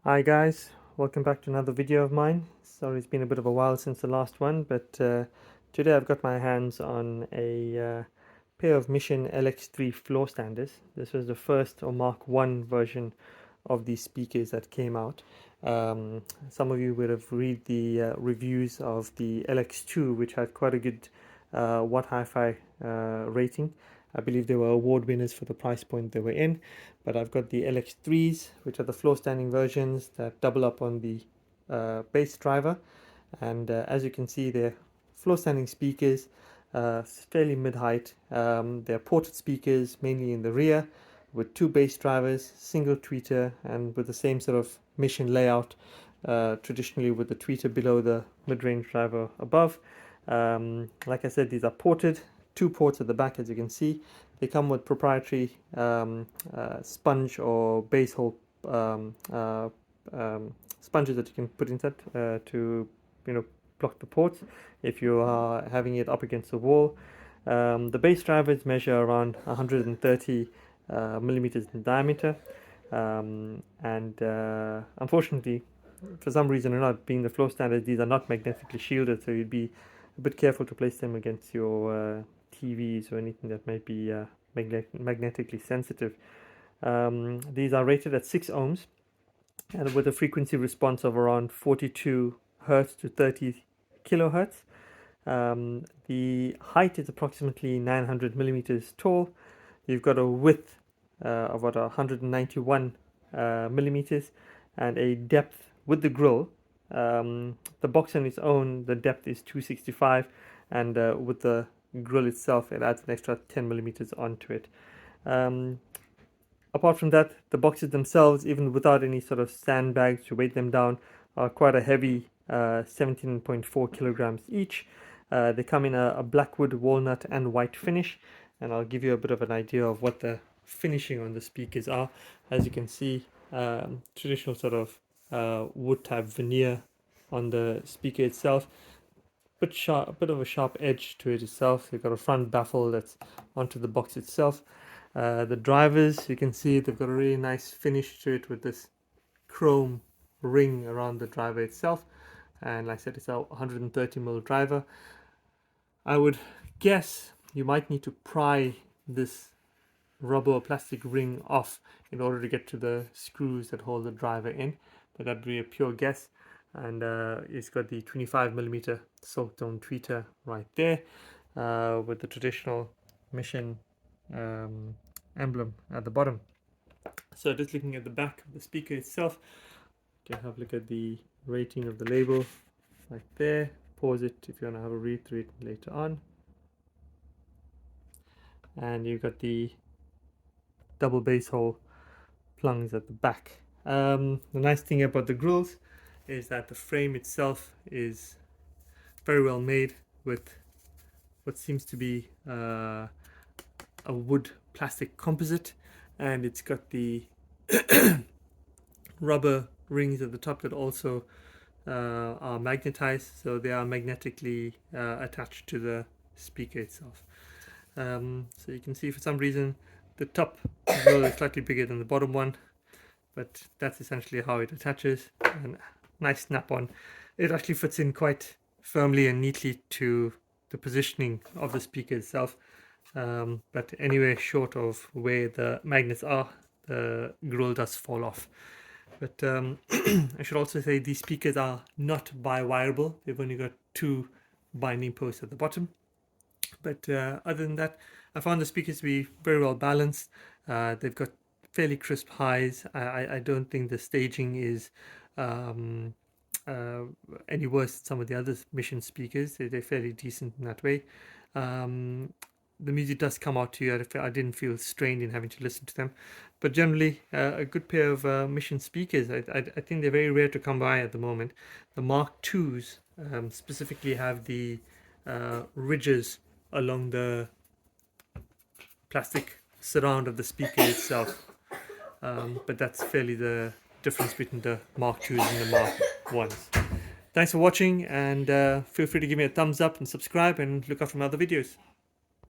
Hi guys, welcome back to another video of mine. Sorry it's been a bit of a while since the last one, but today I've got my hands on a pair of Mission LX-3 floor standers. This was the first or Mark 1 version of these speakers that came out. Some of you would have read the reviews of the LX2, which had quite a good watt hi-fi rating. I believe they were award winners for the price point they were in, but I've got the LX3s, which are the floor standing versions that double up on the bass driver. And as you can see, they're floor standing speakers, fairly mid-height. They're ported speakers mainly in the rear with two bass drivers, single tweeter, and with the same sort of Mission layout, traditionally with the tweeter below the mid-range driver above. Like I said, these are ported, two ports at the back, as you can see. They come with proprietary sponge or bass hole sponges that you can put inside to block the ports if you are having it up against the wall. The bass drivers measure around 130 millimeters in diameter, and unfortunately, for some reason or not, being the floor standards, these are not magnetically shielded, so you'd be a bit careful to place them against your TVs or anything that might be magnetically sensitive. These are rated at 6 ohms and with a frequency response of around 42 hertz to 30 kilohertz. The height is approximately 900 millimeters tall. You've got a width of about 191 millimeters and a depth with the grill. The box on its own, the depth is 265, and with the grill itself, it adds an extra 10 millimeters onto it. Apart from that, the boxes themselves, even without any sort of sandbags to weight them down, are quite a heavy 17.4 kilograms each. They come in a blackwood, walnut, and white finish, and I'll give you a bit of an idea of what the finishing on the speakers are. As you can see, traditional sort of wood type veneer on the speaker itself. Bit sharp, a bit of a sharp edge to it itself. You've got a front baffle that's onto the box itself. The drivers, you can see they've got a really nice finish to it with this chrome ring around the driver itself. And like I said, it's a 130mm driver. I would guess you might need to pry this rubber or plastic ring off in order to get to the screws that hold the driver in, but that'd be a pure guess. And it's got the 25mm silk tone tweeter right there with the traditional Mission emblem at the bottom. So just looking at the back of the speaker itself, you can have a look at the rating of the label right there. Pause it if you want to have a read through it later on. And you've got the double bass hole plungs at the back. The nice thing about the grills is that the frame itself is very well made with what seems to be a wood plastic composite, and it's got the rubber rings at the top that also are magnetized, so they are magnetically attached to the speaker itself. So you can see for some reason the top grill is slightly bigger than the bottom one, but that's essentially how it attaches. And nice snap-on. It actually fits in quite firmly and neatly to the positioning of the speaker itself. But anywhere short of where the magnets are, the grill does fall off. But I should also say these speakers are not bi-wireable. They've only got 2 binding posts at the bottom. But other than that, I found the speakers to be very well balanced. They've got fairly crisp highs. I don't think the staging is any worse than some of the other Mission speakers. They're fairly decent in that way. The music does come out to you. I didn't feel strained in having to listen to them. But generally, a good pair of Mission speakers. I think they're very rare to come by at the moment. The Mark IIs specifically have the ridges along the plastic surround of the speaker itself. But that's fairly the difference between the Mark IIs and the Mark Is. Thanks for watching, and feel free to give me a thumbs up and subscribe and look out for my other videos.